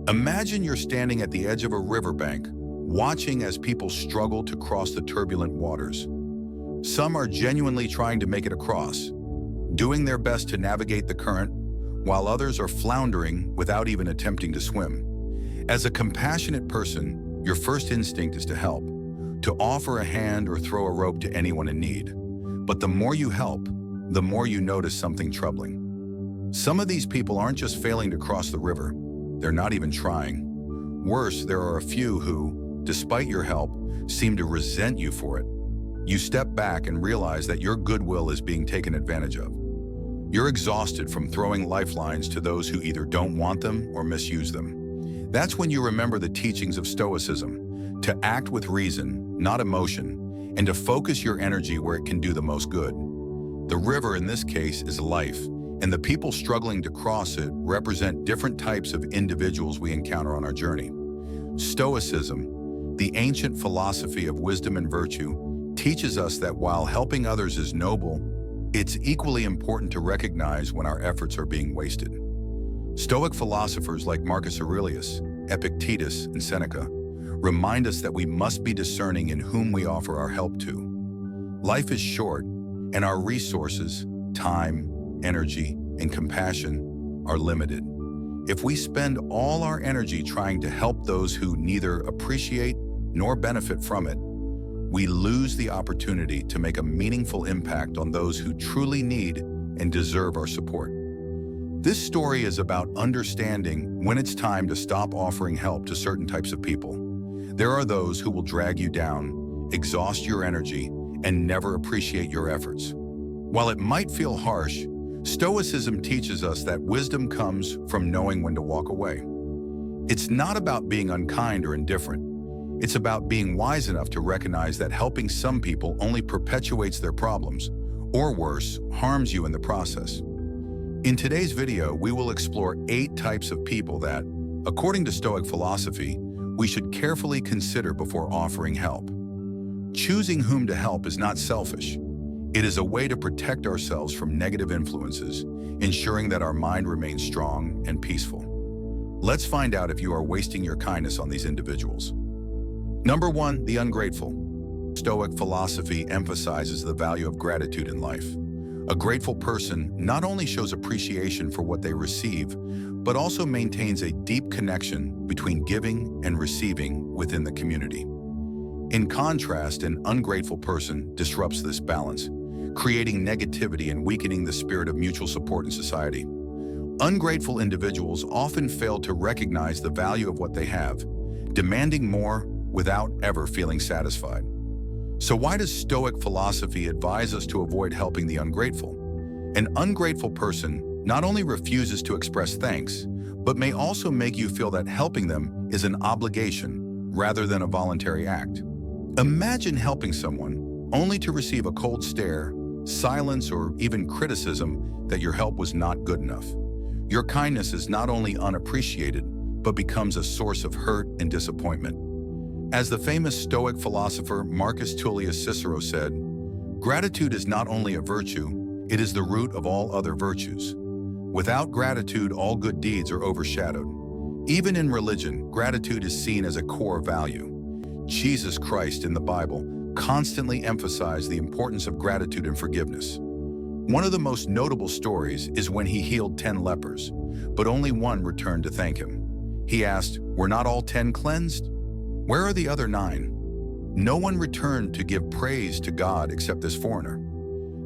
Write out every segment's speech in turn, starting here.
Imagine you're standing at the edge of a riverbank, watching as people struggle to cross the turbulent waters. Some are genuinely trying to make it across, doing their best to navigate the current, while others are floundering without even attempting to swim. As a compassionate person, your first instinct is to help, to offer a hand or throw a rope to anyone in need. But the more you help, the more you notice something troubling. Some of these people aren't just failing to cross the river, they're not even trying. Worse, there are a few who, despite your help, seem to resent you for it. You step back and realize that your goodwill is being taken advantage of. You're exhausted from throwing lifelines to those who either don't want them or misuse them. That's when you remember the teachings of Stoicism, to act with reason, not emotion, and to focus your energy where it can do the most good. The river in this case is life, and the people struggling to cross it represent different types of individuals we encounter on our journey. Stoicism, the ancient philosophy of wisdom and virtue, teaches us that while helping others is noble, it's equally important to recognize when our efforts are being wasted. Stoic philosophers like Marcus Aurelius, Epictetus, and Seneca remind us that we must be discerning in whom we offer our help to. Life is short, and our resources, time, energy, and compassion are limited. If we spend all our energy trying to help those who neither appreciate nor benefit from it, we lose the opportunity to make a meaningful impact on those who truly need and deserve our support. This story is about understanding when it's time to stop offering help to certain types of people. There are those who will drag you down, exhaust your energy, and never appreciate your efforts. While it might feel harsh, Stoicism teaches us that wisdom comes from knowing when to walk away. It's not about being unkind or indifferent. It's about being wise enough to recognize that helping some people only perpetuates their problems, or worse, harms you in the process. In today's video, we will explore 8 types of people that, according to Stoic philosophy, we should carefully consider before offering help. Choosing whom to help is not selfish. It is a way to protect ourselves from negative influences, ensuring that our mind remains strong and peaceful. Let's find out if you are wasting your kindness on these individuals. Number 1, the ungrateful. Stoic philosophy emphasizes the value of gratitude in life. A grateful person not only shows appreciation for what they receive, but also maintains a deep connection between giving and receiving within the community. In contrast, an ungrateful person disrupts this balance, creating negativity and weakening the spirit of mutual support in society. Ungrateful individuals often fail to recognize the value of what they have, demanding more without ever feeling satisfied. So why does Stoic philosophy advise us to avoid helping the ungrateful? An ungrateful person not only refuses to express thanks, but may also make you feel that helping them is an obligation rather than a voluntary act. Imagine helping someone only to receive a cold stare, silence, or even criticism that your help was not good enough. Your kindness is not only unappreciated, but becomes a source of hurt and disappointment. As the famous Stoic philosopher Marcus Tullius Cicero said, "Gratitude is not only a virtue, it is the root of all other virtues. Without gratitude, all good deeds are overshadowed." Even in religion, gratitude is seen as a core value. Jesus Christ in the Bible constantly emphasized the importance of gratitude and forgiveness. One of the most notable stories is when he healed 10 lepers, but only one returned to thank him. He asked, "Were not all 10 cleansed? Where are the other 9? No one returned to give praise to God except this foreigner."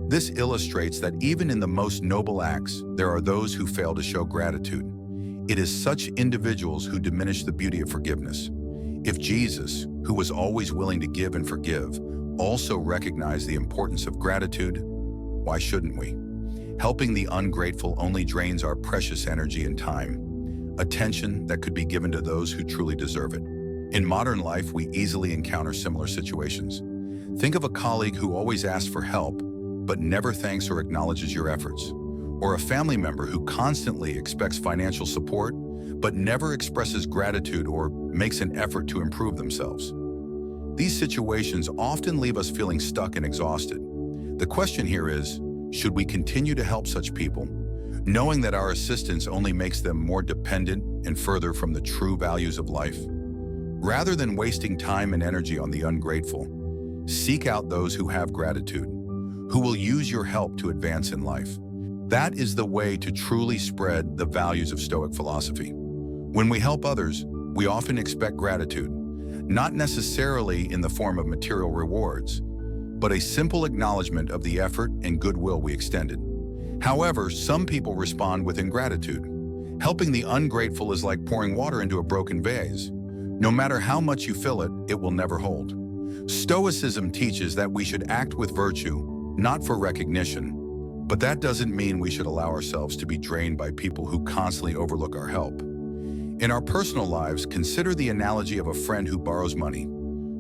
This illustrates that even in the most noble acts, there are those who fail to show gratitude. It is such individuals who diminish the beauty of forgiveness. If Jesus, who was always willing to give and forgive, also recognized the importance of gratitude, why shouldn't we? Helping the ungrateful only drains our precious energy and time, attention that could be given to those who truly deserve it. In modern life, we easily encounter similar situations. Think of a colleague who always asks for help, but never thanks or acknowledges your efforts. Or a family member who constantly expects financial support, but never expresses gratitude or makes an effort to improve themselves. These situations often leave us feeling stuck and exhausted. The question here is, should we continue to help such people? knowing that our assistance only makes them more dependent and further from the true values of life. Rather than wasting time and energy on the ungrateful, seek out those who have gratitude, who will use your help to advance in life. That is the way to truly spread the values of Stoic philosophy. When we help others, we often expect gratitude, not necessarily in the form of material rewards, but a simple acknowledgement of the effort and goodwill we extended. However, some people respond with ingratitude. Helping the ungrateful is like pouring water into a broken vase. No matter how much you fill it, it will never hold. Stoicism teaches that we should act with virtue, not for recognition, but that doesn't mean we should allow ourselves to be drained by people who constantly overlook our help. In our personal lives, consider the analogy of a friend who borrows money.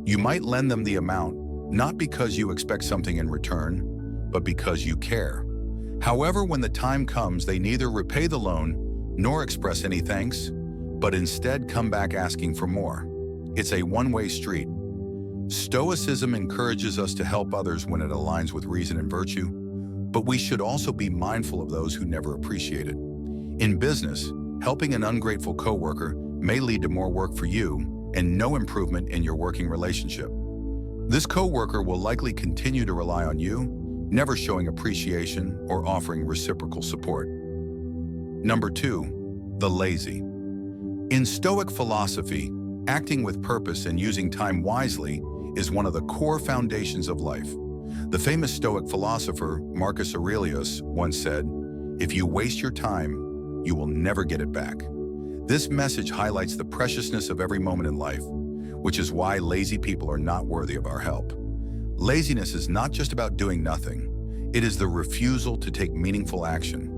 You might lend them the amount, not because you expect something in return, but because you care. However, when the time comes, they neither repay the loan nor express any thanks, but instead come back asking for more. It's a one-way street. Stoicism encourages us to help others when it aligns with reason and virtue, but we should also be mindful of those who never appreciate it. In business, helping an ungrateful coworker may lead to more work for you and no improvement in your working relationship. This coworker will likely continue to rely on you, never showing appreciation or offering reciprocal support. Number 2, the lazy. In Stoic philosophy, acting with purpose and using time wisely is one of the core foundations of life. The famous Stoic philosopher Marcus Aurelius once said, "If you waste your time, you will never get it back." This message highlights the preciousness of every moment in life, which is why lazy people are not worthy of our help. Laziness is not just about doing nothing. It is the refusal to take meaningful action.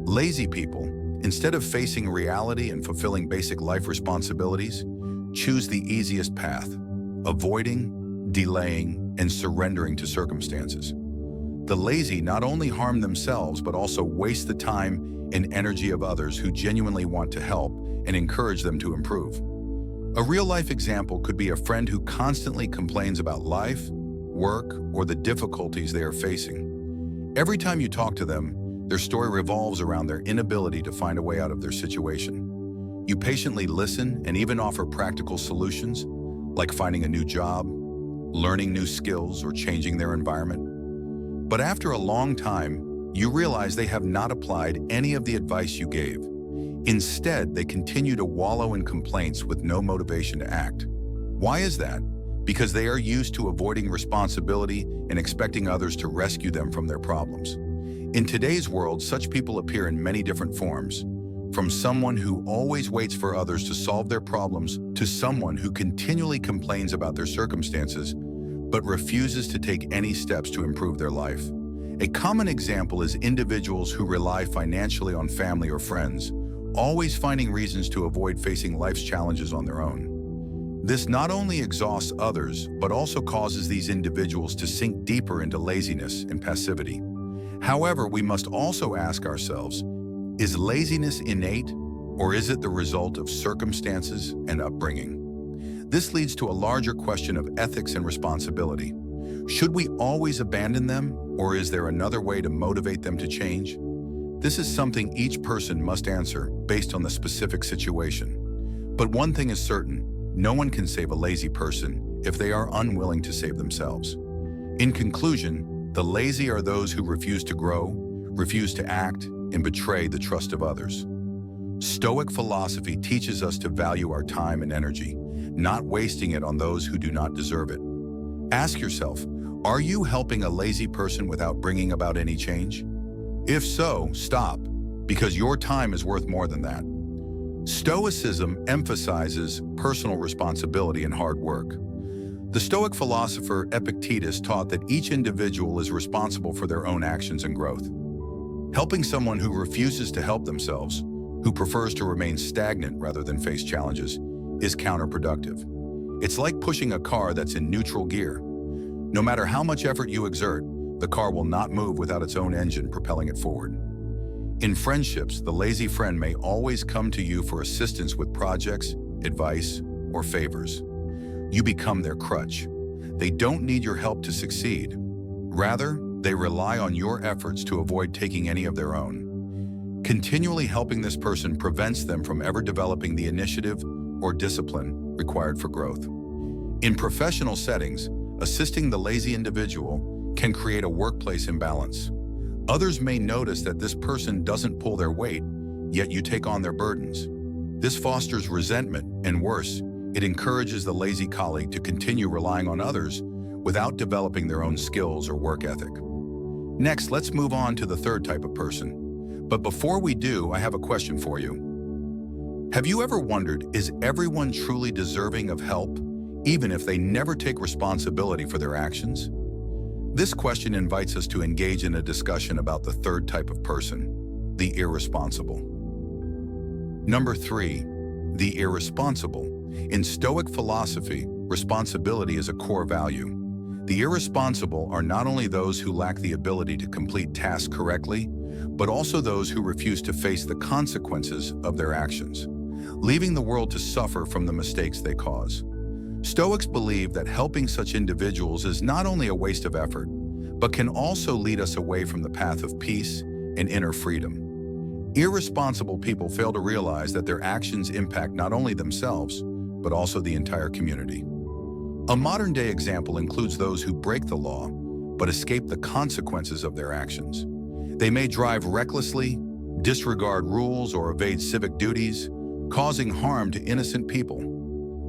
Lazy people, instead of facing reality and fulfilling basic life responsibilities, choose the easiest path, avoiding, delaying, and surrendering to circumstances. The lazy not only harm themselves, but also waste the time and energy of others who genuinely want to help and encourage them to improve. A real-life example could be a friend who constantly complains about life, work, or the difficulties they are facing. Every time you talk to them, their story revolves around their inability to find a way out of their situation. You patiently listen and even offer practical solutions, like finding a new job, learning new skills, or changing their environment. But after a long time, you realize they have not applied any of the advice you gave. Instead, they continue to wallow in complaints with no motivation to act. Why is that? Because they are used to avoiding responsibility and expecting others to rescue them from their problems. In today's world, such people appear in many different forms, from someone who always waits for others to solve their problems to someone who continually complains about their circumstances but refuses to take any steps to improve their life. A common example is individuals who rely financially on family or friends, always finding reasons to avoid facing life's challenges on their own. This not only exhausts others, but also causes these individuals to sink deeper into laziness and passivity. However, we must also ask ourselves, is laziness innate, or is it the result of circumstances and upbringing? This leads to a larger question of ethics and responsibility. Should we always abandon them, or is there another way to motivate them to change? This is something each person must answer based on the specific situation. But one thing is certain, no one can save a lazy person if they are unwilling to save themselves. In conclusion, the lazy are those who refuse to grow, refuse to act, and betray the trust of others. Stoic philosophy teaches us to value our time and energy, not wasting it on those who do not deserve it. Ask yourself, are you helping a lazy person without bringing about any change? If so, stop, because your time is worth more than that. Stoicism emphasizes personal responsibility and hard work. The Stoic philosopher Epictetus taught that each individual is responsible for their own actions and growth. Helping someone who refuses to help themselves, who prefers to remain stagnant rather than face challenges, is counterproductive. It's like pushing a car that's in neutral gear. No matter how much effort you exert, the car will not move without its own engine propelling it forward. In friendships, the lazy friend may always come to you for assistance with projects, advice, or favors. You become their crutch. They don't need your help to succeed. Rather, they rely on your efforts to avoid taking any of their own. Continually helping this person prevents them from ever developing the initiative or discipline required for growth. In professional settings, assisting the lazy individual can create a workplace imbalance. Others may notice that this person doesn't pull their weight, yet you take on their burdens. This fosters resentment, and worse, it encourages the lazy colleague to continue relying on others without developing their own skills or work ethic. Next, let's move on to the third type of person. But before we do, I have a question for you. Have you ever wondered, is everyone truly deserving of help, even if they never take responsibility for their actions? This question invites us to engage in a discussion about the third type of person, the irresponsible. Number 3, the irresponsible. In Stoic philosophy, responsibility is a core value. The irresponsible are not only those who lack the ability to complete tasks correctly, but also those who refuse to face the consequences of their actions, leaving the world to suffer from the mistakes they cause. Stoics believe that helping such individuals is not only a waste of effort, but can also lead us away from the path of peace and inner freedom. Irresponsible people fail to realize that their actions impact not only themselves, but also the entire community. A modern-day example includes those who break the law, but escape the consequences of their actions. They may drive recklessly, disregard rules, or evade civic duties, causing harm to innocent people.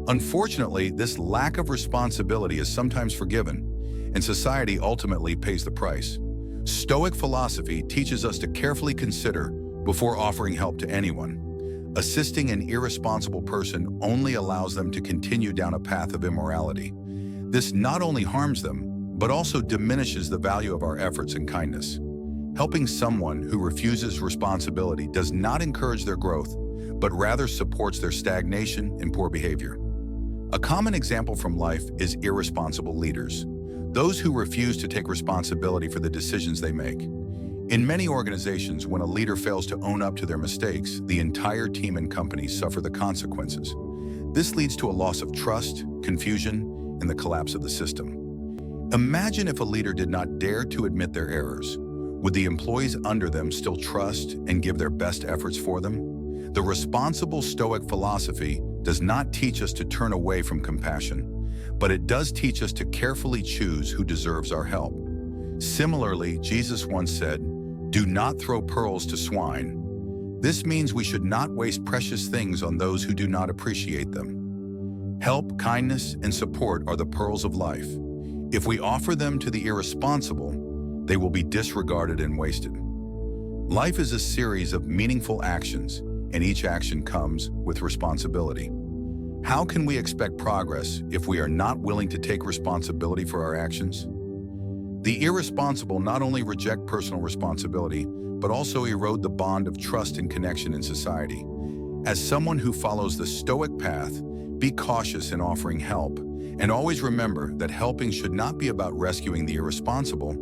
Unfortunately, this lack of responsibility is sometimes forgiven, and society ultimately pays the price. Stoic philosophy teaches us to carefully consider before offering help to anyone. Assisting an irresponsible person only allows them to continue down a path of immorality. This not only harms them, but also diminishes the value of our efforts and kindness. Helping someone who refuses responsibility does not encourage their growth, but rather supports their stagnation and poor behavior. A common example from life is irresponsible leaders, those who refuse to take responsibility for the decisions they make. In many organizations, when a leader fails to own up to their mistakes, the entire team and company suffer the consequences. This leads to a loss of trust, confusion, and the collapse of the system. Imagine if a leader did not dare to admit their errors. Would the employees under them still trust and give their best efforts for them? The responsible Stoic philosophy does not teach us to turn away from compassion, but it does teach us to carefully choose who deserves our help. Similarly, Jesus once said, "Do not throw pearls to swine." This means we should not waste precious things on those who do not appreciate them. Help, kindness, and support are the pearls of life. If we offer them to the irresponsible, they will be disregarded and wasted. Life is a series of meaningful actions, and each action comes with responsibility. How can we expect progress if we are not willing to take responsibility for our actions? The irresponsible not only reject personal responsibility, but also erode the bond of trust and connection in society. As someone who follows the Stoic path, be cautious in offering help, and always remember that helping should not be about rescuing the irresponsible,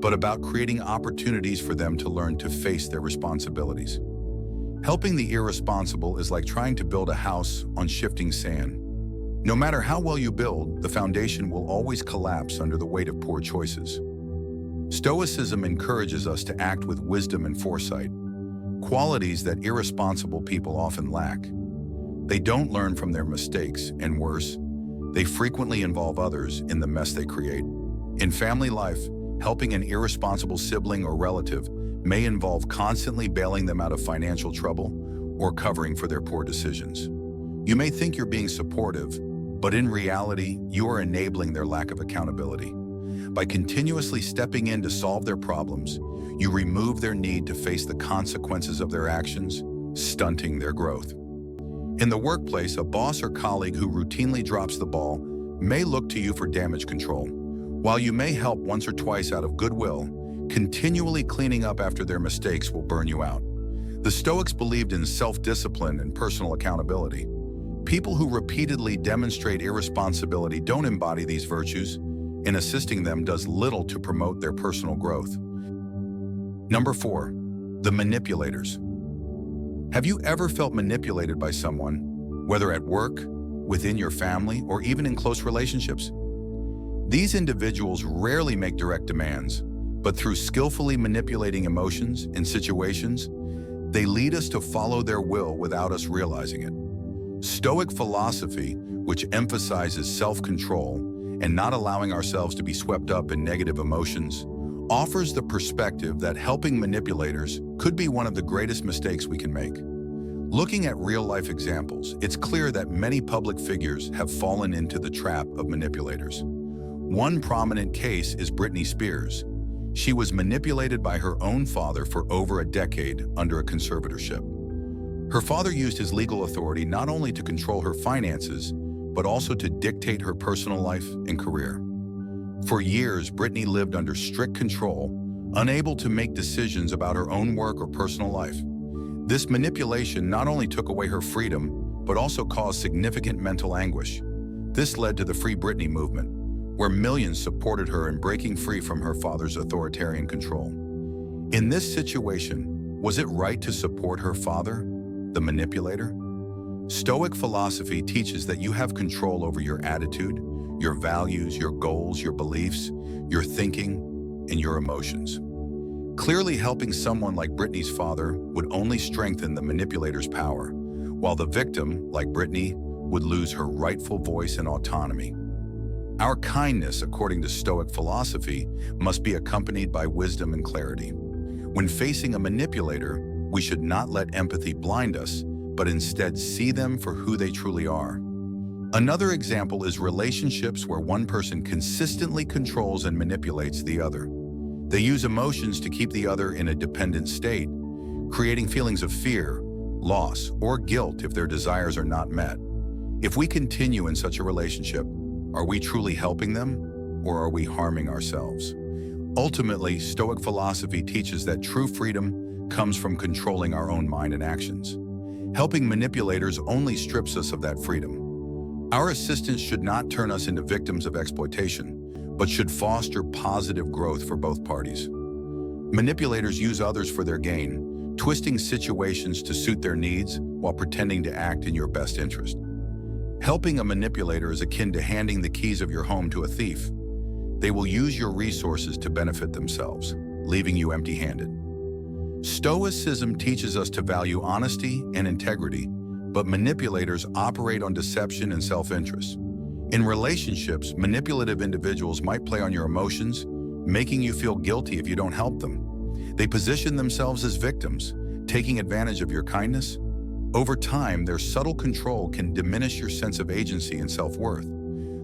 but about creating opportunities for them to learn to face their responsibilities. Helping the irresponsible is like trying to build a house on shifting sand. No matter how well you build, the foundation will always collapse under the weight of poor choices. Stoicism encourages us to act with wisdom and foresight, qualities that irresponsible people often lack. They don't learn from their mistakes, and worse, they frequently involve others in the mess they create. In family life, helping an irresponsible sibling or relative may involve constantly bailing them out of financial trouble or covering for their poor decisions. You may think you're being supportive, but in reality, you are enabling their lack of accountability. By continuously stepping in to solve their problems, you remove their need to face the consequences of their actions, stunting their growth. In the workplace, a boss or colleague who routinely drops the ball may look to you for damage control. While you may help once or twice out of goodwill, continually cleaning up after their mistakes will burn you out. The Stoics believed in self-discipline and personal accountability. People who repeatedly demonstrate irresponsibility don't embody these virtues, and assisting them does little to promote their personal growth. Number 4, the manipulators. Have you ever felt manipulated by someone, whether at work, within your family, or even in close relationships? These individuals rarely make direct demands, but through skillfully manipulating emotions and situations, They lead us to follow their will without us realizing it. Stoic philosophy, which emphasizes self-control and not allowing ourselves to be swept up in negative emotions, offers the perspective that helping manipulators could be one of the greatest mistakes we can make. Looking at real-life examples, it's clear that many public figures have fallen into the trap of manipulators. One prominent case is Britney Spears. She was manipulated by her own father for over a decade under a conservatorship. Her father used his legal authority not only to control her finances, but also to dictate her personal life and career. For years, Britney lived under strict control, unable to make decisions about her own work or personal life. This manipulation not only took away her freedom, but also caused significant mental anguish. This led to the Free Britney movement, where millions supported her in breaking free from her father's authoritarian control. In this situation, was it right to support her father, the manipulator? Stoic philosophy teaches that you have control over your attitude, your values, your goals, your beliefs, your thinking, and your emotions. Clearly, helping someone like Britney's father would only strengthen the manipulator's power, while the victim, like Britney, would lose her rightful voice and autonomy. Our kindness, according to Stoic philosophy, must be accompanied by wisdom and clarity. When facing a manipulator, we should not let empathy blind us, but instead see them for who they truly are. Another example is relationships where one person consistently controls and manipulates the other. They use emotions to keep the other in a dependent state, creating feelings of fear, loss, or guilt if their desires are not met. If we continue in such a relationship, are we truly helping them, or are we harming ourselves? Ultimately, Stoic philosophy teaches that true freedom comes from controlling our own mind and actions. Helping manipulators only strips us of that freedom. Our assistance should not turn us into victims of exploitation, but should foster positive growth for both parties. Manipulators use others for their gain, twisting situations to suit their needs while pretending to act in your best interest. Helping a manipulator is akin to handing the keys of your home to a thief. They will use your resources to benefit themselves, leaving you empty-handed. Stoicism teaches us to value honesty and integrity, but manipulators operate on deception and self-interest. In relationships, manipulative individuals might play on your emotions, making you feel guilty if you don't help them. They position themselves as victims, taking advantage of your kindness. Over time, their subtle control can diminish your sense of agency and self-worth.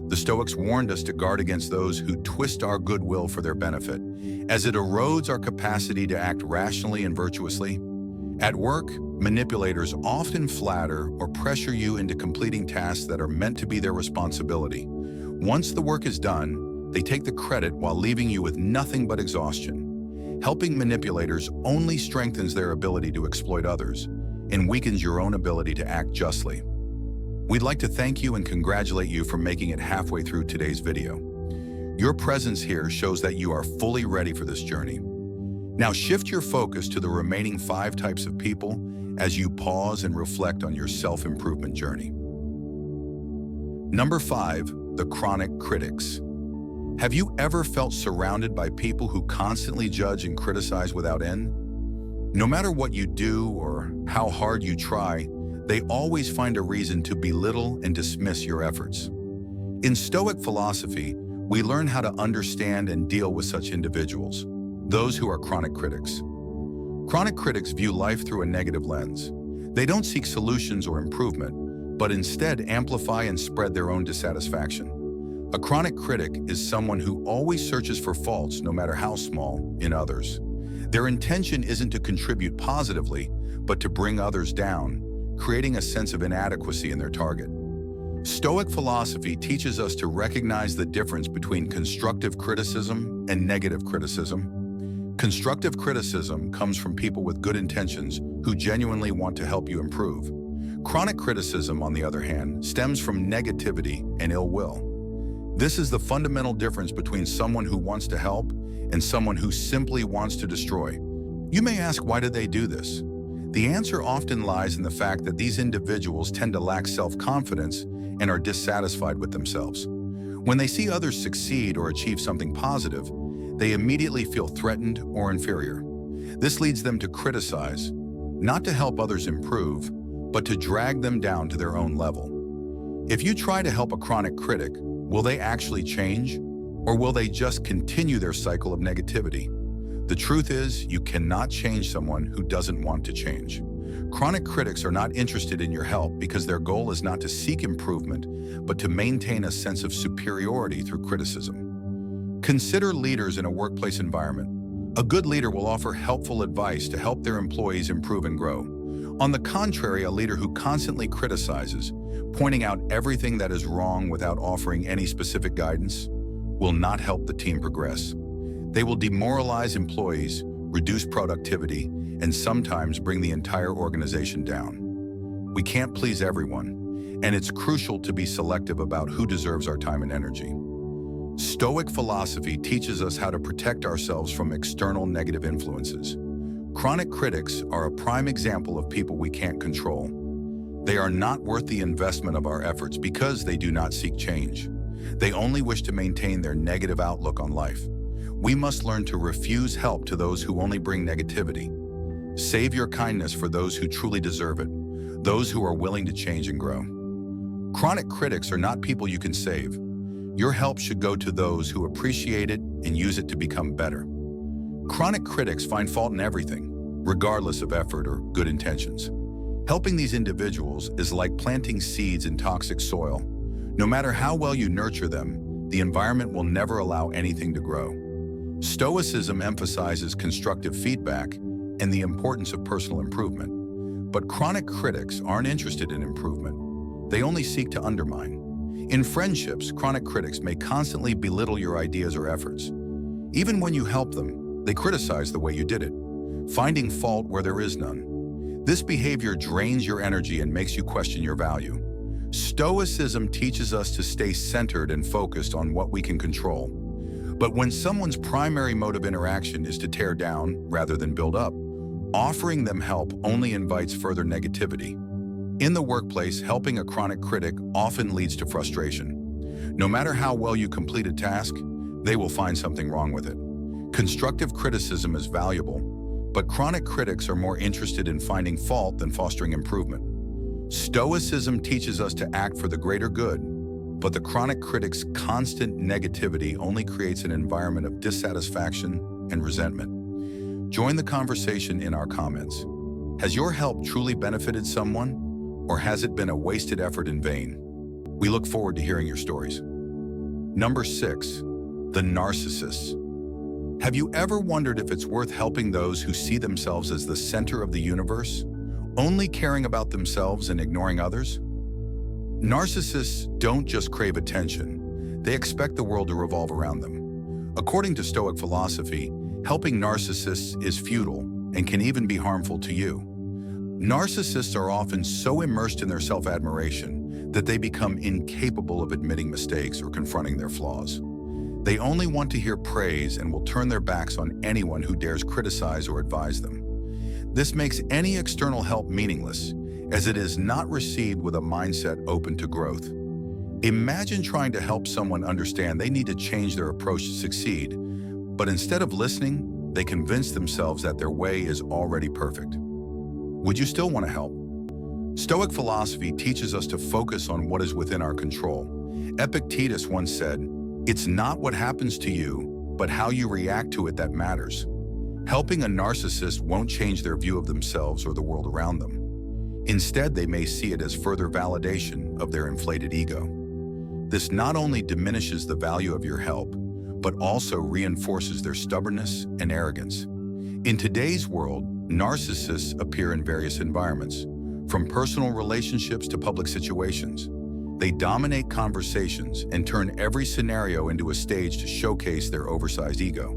The Stoics warned us to guard against those who twist our goodwill for their benefit, as it erodes our capacity to act rationally and virtuously. At work, manipulators often flatter or pressure you into completing tasks that are meant to be their responsibility. Once the work is done, they take the credit while leaving you with nothing but exhaustion. Helping manipulators only strengthens their ability to exploit others and weakens your own ability to act justly. We'd like to thank you and congratulate you for making it halfway through today's video. Your presence here shows that you are fully ready for this journey. Now shift your focus to the remaining 5 types of people as you pause and reflect on your self-improvement journey. Number 5, the chronic critics. Have you ever felt surrounded by people who constantly judge and criticize without end? No matter what you do or how hard you try, they always find a reason to belittle and dismiss your efforts. In Stoic philosophy, we learn how to understand and deal with such individuals, those who are chronic critics. Chronic critics view life through a negative lens. They don't seek solutions or improvement, but instead amplify and spread their own dissatisfaction. A chronic critic is someone who always searches for faults, no matter how small, in others. Their intention isn't to contribute positively, but to bring others down, creating a sense of inadequacy in their target. Stoic philosophy teaches us to recognize the difference between constructive criticism and negative criticism. Constructive criticism comes from people with good intentions who genuinely want to help you improve. Chronic criticism, on the other hand, stems from negativity and ill will. This is the fundamental difference between someone who wants to help and someone who simply wants to destroy. You may ask, why do they do this? The answer often lies in the fact that these individuals tend to lack self-confidence and are dissatisfied with themselves. When they see others succeed or achieve something positive, they immediately feel threatened or inferior. This leads them to criticize, not to help others improve, but to drag them down to their own level. If you try to help a chronic critic, will they actually change? Or will they just continue their cycle of negativity? The truth is, you cannot change someone who doesn't want to change. Chronic critics are not interested in your help because their goal is not to seek improvement, but to maintain a sense of superiority through criticism. Consider leaders in a workplace environment. A good leader will offer helpful advice to help their employees improve and grow. On the contrary, a leader who constantly criticizes, pointing out everything that is wrong without offering any specific guidance, will not help the team progress. They will demoralize employees, reduce productivity, and sometimes bring the entire organization down. We can't please everyone, and it's crucial to be selective about who deserves our time and energy. Stoic philosophy teaches us how to protect ourselves from external negative influences. Chronic critics are a prime example of people we can't control. They are not worth the investment of our efforts because they do not seek change. They only wish to maintain their negative outlook on life. We must learn to refuse help to those who only bring negativity. Save your kindness for those who truly deserve it, those who are willing to change and grow. Chronic critics are not people you can save. Your help should go to those who appreciate it and use it to become better. Chronic critics find fault in everything, regardless of effort or good intentions. Helping these individuals is like planting seeds in toxic soil. No matter how well you nurture them, the environment will never allow anything to grow. Stoicism emphasizes constructive feedback and the importance of personal improvement. But chronic critics aren't interested in improvement. They only seek to undermine. In friendships, chronic critics may constantly belittle your ideas or efforts. Even when you help them, they criticize the way you did it, finding fault where there is none. This behavior drains your energy and makes you question your value. Stoicism teaches us to stay centered and focused on what we can control. But when someone's primary mode of interaction is to tear down rather than build up, offering them help only invites further negativity. In the workplace, helping a chronic critic often leads to frustration. No matter how well you complete a task, they will find something wrong with it. Constructive criticism is valuable, but chronic critics are more interested in finding fault than fostering improvement. Stoicism teaches us to act for the greater good, but the chronic critic's constant negativity only creates an environment of dissatisfaction and resentment. Join the conversation in our comments. Has your help truly benefited someone, or has it been a wasted effort in vain? We look forward to hearing your stories. Number 6, the narcissists. Have you ever wondered if it's worth helping those who see themselves as the center of the universe, only caring about themselves and ignoring others? Narcissists don't just crave attention, they expect the world to revolve around them. According to Stoic philosophy, helping narcissists is futile and can even be harmful to you. Narcissists are often so immersed in their self-admiration that they become incapable of admitting mistakes or confronting their flaws. They only want to hear praise and will turn their backs on anyone who dares criticize or advise them. This makes any external help meaningless, as it is not received with a mindset open to growth. Imagine trying to help someone understand they need to change their approach to succeed, but instead of listening, they convince themselves that their way is already perfect. Would you still want to help? Stoic philosophy teaches us to focus on what is within our control. Epictetus once said, "It's not what happens to you, but how you react to it that matters." Helping a narcissist won't change their view of themselves or the world around them. Instead, they may see it as further validation of their inflated ego. This not only diminishes the value of your help, but also reinforces their stubbornness and arrogance. In today's world, narcissists appear in various environments, from personal relationships to public situations. They dominate conversations and turn every scenario into a stage to showcase their oversized ego.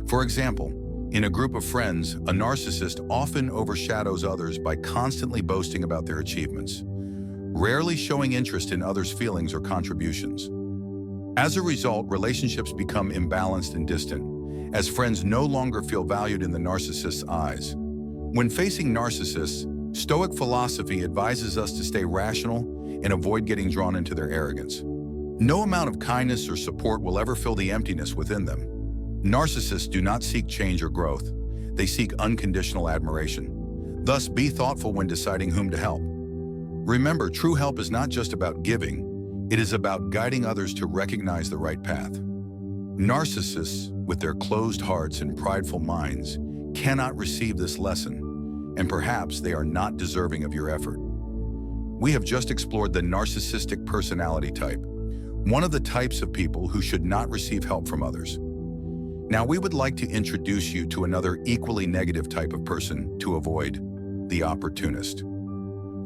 For example, in a group of friends, a narcissist often overshadows others by constantly boasting about their achievements, rarely showing interest in others' feelings or contributions. As a result, relationships become imbalanced and distant, as friends no longer feel valued in the narcissist's eyes. When facing narcissists, Stoic philosophy advises us to stay rational and avoid getting drawn into their arrogance. No amount of kindness or support will ever fill the emptiness within them. Narcissists do not seek change or growth. They seek unconditional admiration. Thus, be thoughtful when deciding whom to help. Remember, true help is not just about giving, it is about guiding others to recognize the right path. Narcissists, with their closed hearts and prideful minds, cannot receive this lesson, and perhaps they are not deserving of your effort. We have just explored the narcissistic personality type, one of the types of people who should not receive help from others. Now, we would like to introduce you to another equally negative type of person to avoid: the opportunist.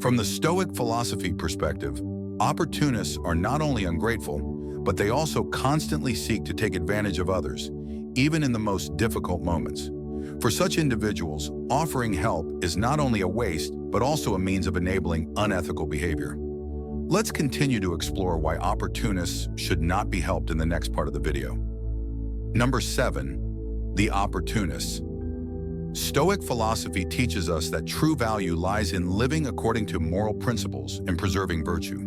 From the Stoic philosophy perspective, opportunists are not only ungrateful, but they also constantly seek to take advantage of others, even in the most difficult moments. For such individuals, offering help is not only a waste, but also a means of enabling unethical behavior. Let's continue to explore why opportunists should not be helped in the next part of the video. Number 7, the opportunists. Stoic philosophy teaches us that true value lies in living according to moral principles and preserving virtue.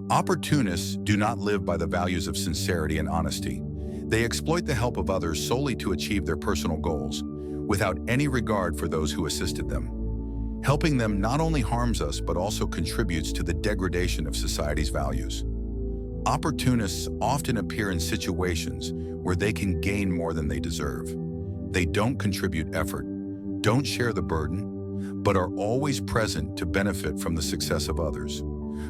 Opportunists do not live by the values of sincerity and honesty. They exploit the help of others solely to achieve their personal goals, without any regard for those who assisted them. Helping them not only harms us, but also contributes to the degradation of society's values. Opportunists often appear in situations where they can gain more than they deserve. They don't contribute effort, don't share the burden, but are always present to benefit from the success of others.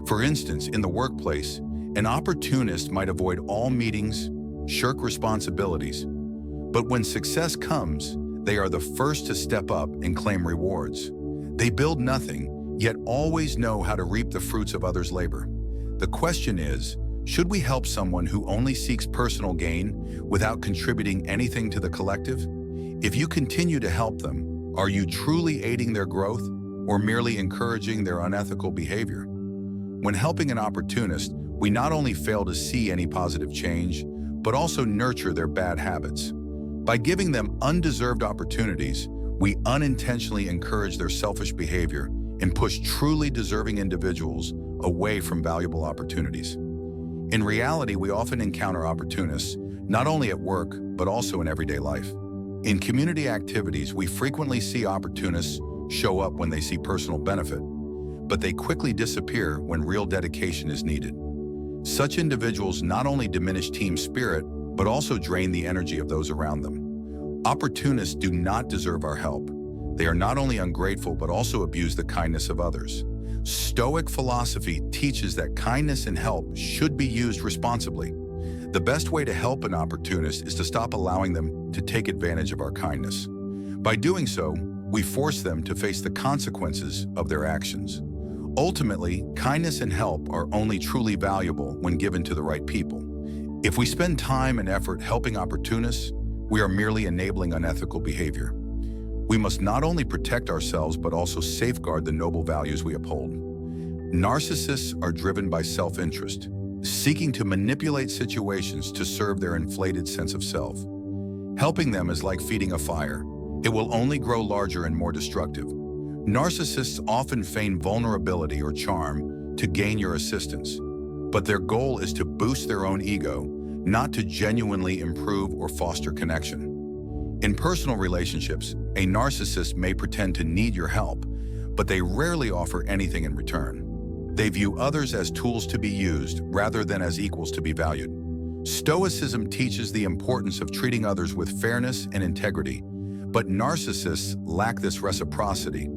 For instance, in the workplace, an opportunist might avoid all meetings, shirk responsibilities, but when success comes, they are the first to step up and claim rewards. They build nothing, yet always know how to reap the fruits of others' labor. The question is, should we help someone who only seeks personal gain without contributing anything to the collective? If you continue to help them, are you truly aiding their growth or merely encouraging their unethical behavior? When helping an opportunist, we not only fail to see any positive change, but also nurture their bad habits. By giving them undeserved opportunities, we unintentionally encourage their selfish behavior and push truly deserving individuals away from valuable opportunities. In reality, we often encounter opportunists, not only at work, but also in everyday life. In community activities, we frequently see opportunists show up when they see personal benefit, but they quickly disappear when real dedication is needed. Such individuals not only diminish team spirit, but also drain the energy of those around them. Opportunists do not deserve our help. They are not only ungrateful, but also abuse the kindness of others. Stoic philosophy teaches that kindness and help should be used responsibly. The best way to help an opportunist is to stop allowing them to take advantage of our kindness. By doing so, we force them to face the consequences of their actions. Ultimately, kindness and help are only truly valuable when given to the right people. If we spend time and effort helping opportunists, we are merely enabling unethical behavior. We must not only protect ourselves, but also safeguard the noble values we uphold. Narcissists are driven by self-interest, seeking to manipulate situations to serve their inflated sense of self. Helping them is like feeding a fire. It will only grow larger and more destructive. Narcissists often feign vulnerability or charm to gain your assistance, but their goal is to boost their own ego, not to genuinely improve or foster connection. In personal relationships, a narcissist may pretend to need your help, but they rarely offer anything in return. They view others as tools to be used rather than as equals to be valued. Stoicism teaches the importance of treating others with fairness and integrity, but narcissists lack this reciprocity.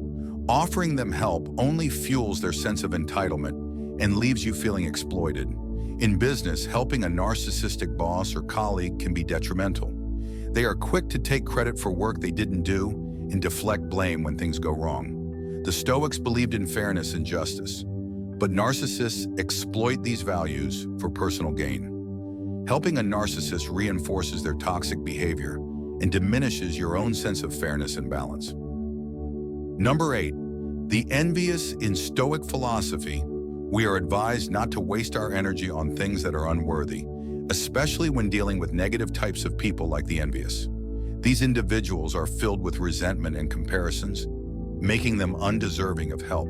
Offering them help only fuels their sense of entitlement and leaves you feeling exploited. In business, helping a narcissistic boss or colleague can be detrimental. They are quick to take credit for work they didn't do and deflect blame when things go wrong. The Stoics believed in fairness and justice, but narcissists exploit these values for personal gain. Helping a narcissist reinforces their toxic behavior and diminishes your own sense of fairness and balance. Number 8, the envious. In Stoic philosophy, we are advised not to waste our energy on things that are unworthy, especially when dealing with negative types of people like the envious. These individuals are filled with resentment and comparisons, making them undeserving of help.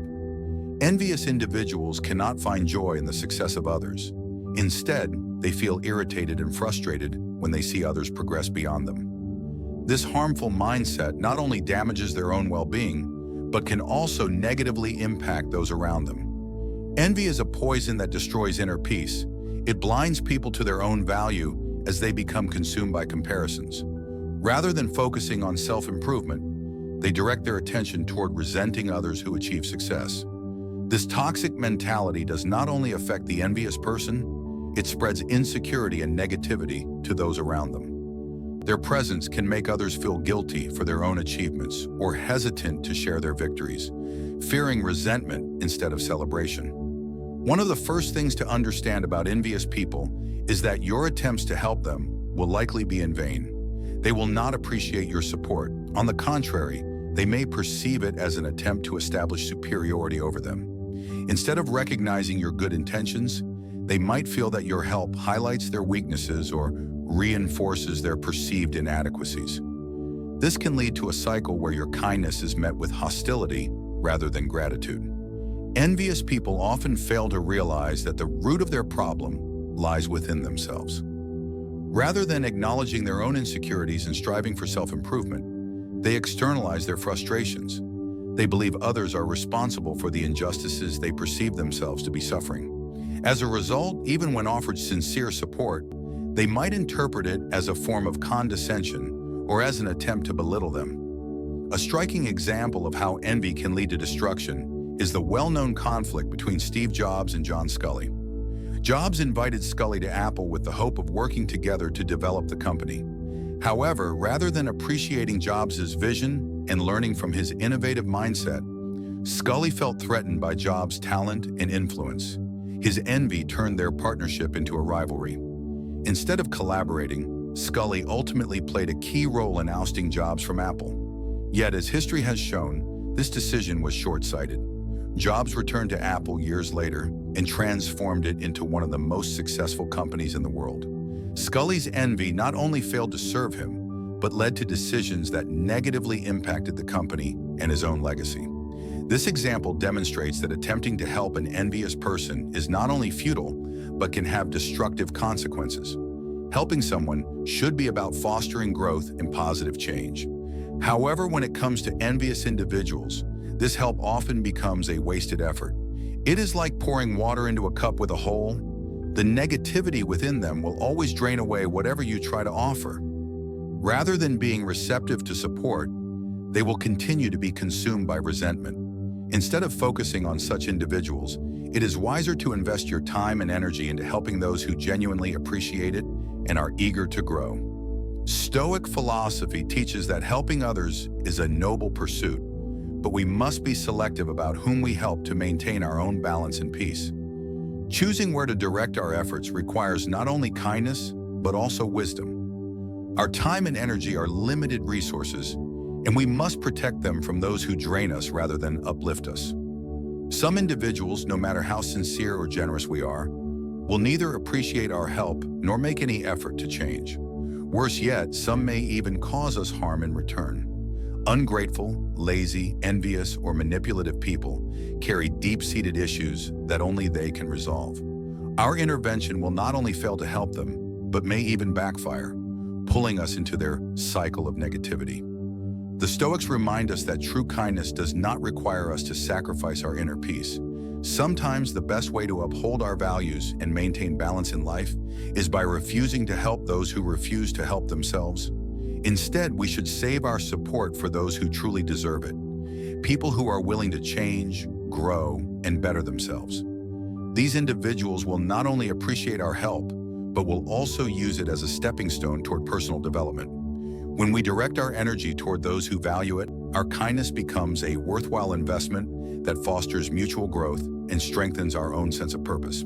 Envious individuals cannot find joy in the success of others. Instead, they feel irritated and frustrated when they see others progress beyond them. This harmful mindset not only damages their own well-being, but can also negatively impact those around them. Envy is a poison that destroys inner peace. It blinds people to their own value as they become consumed by comparisons. Rather than focusing on self-improvement, they direct their attention toward resenting others who achieve success. This toxic mentality does not only affect the envious person, it spreads insecurity and negativity to those around them. Their presence can make others feel guilty for their own achievements or hesitant to share their victories, fearing resentment instead of celebration. One of the first things to understand about envious people is that your attempts to help them will likely be in vain. They will not appreciate your support. On the contrary, they may perceive it as an attempt to establish superiority over them. Instead of recognizing your good intentions, they might feel that your help highlights their weaknesses or reinforces their perceived inadequacies. This can lead to a cycle where your kindness is met with hostility rather than gratitude. Envious people often fail to realize that the root of their problem lies within themselves. Rather than acknowledging their own insecurities and striving for self-improvement, they externalize their frustrations. They believe others are responsible for the injustices they perceive themselves to be suffering. As a result, even when offered sincere support, they might interpret it as a form of condescension or as an attempt to belittle them. A striking example of how envy can lead to destruction is the well-known conflict between Steve Jobs and John Sculley. Jobs invited Sculley to Apple with the hope of working together to develop the company. However, rather than appreciating Jobs' vision and learning from his innovative mindset, Sculley felt threatened by Jobs' talent and influence. His envy turned their partnership into a rivalry. Instead of collaborating, Sculley ultimately played a key role in ousting Jobs from Apple. Yet, as history has shown, this decision was short-sighted. Jobs returned to Apple years later and transformed it into one of the most successful companies in the world. Sculley's envy not only failed to serve him, but led to decisions that negatively impacted the company and his own legacy. This example demonstrates that attempting to help an envious person is not only futile, but can have destructive consequences. Helping someone should be about fostering growth and positive change. However, when it comes to envious individuals, this help often becomes a wasted effort. It is like pouring water into a cup with a hole. The negativity within them will always drain away whatever you try to offer. Rather than being receptive to support, they will continue to be consumed by resentment. Instead of focusing on such individuals, it is wiser to invest your time and energy into helping those who genuinely appreciate it and are eager to grow. Stoic philosophy teaches that helping others is a noble pursuit, but we must be selective about whom we help to maintain our own balance and peace. Choosing where to direct our efforts requires not only kindness, but also wisdom. Our time and energy are limited resources, and we must protect them from those who drain us rather than uplift us. Some individuals, no matter how sincere or generous we are, will neither appreciate our help nor make any effort to change. Worse yet, some may even cause us harm in return. Ungrateful, lazy, envious, or manipulative people carry deep-seated issues that only they can resolve. Our intervention will not only fail to help them, but may even backfire, pulling us into their cycle of negativity. The Stoics remind us that true kindness does not require us to sacrifice our inner peace. Sometimes the best way to uphold our values and maintain balance in life is by refusing to help those who refuse to help themselves. Instead, we should save our support for those who truly deserve it. People who are willing to change, grow, and better themselves. These individuals will not only appreciate our help, but will also use it as a stepping stone toward personal development. When we direct our energy toward those who value it, our kindness becomes a worthwhile investment that fosters mutual growth and strengthens our own sense of purpose.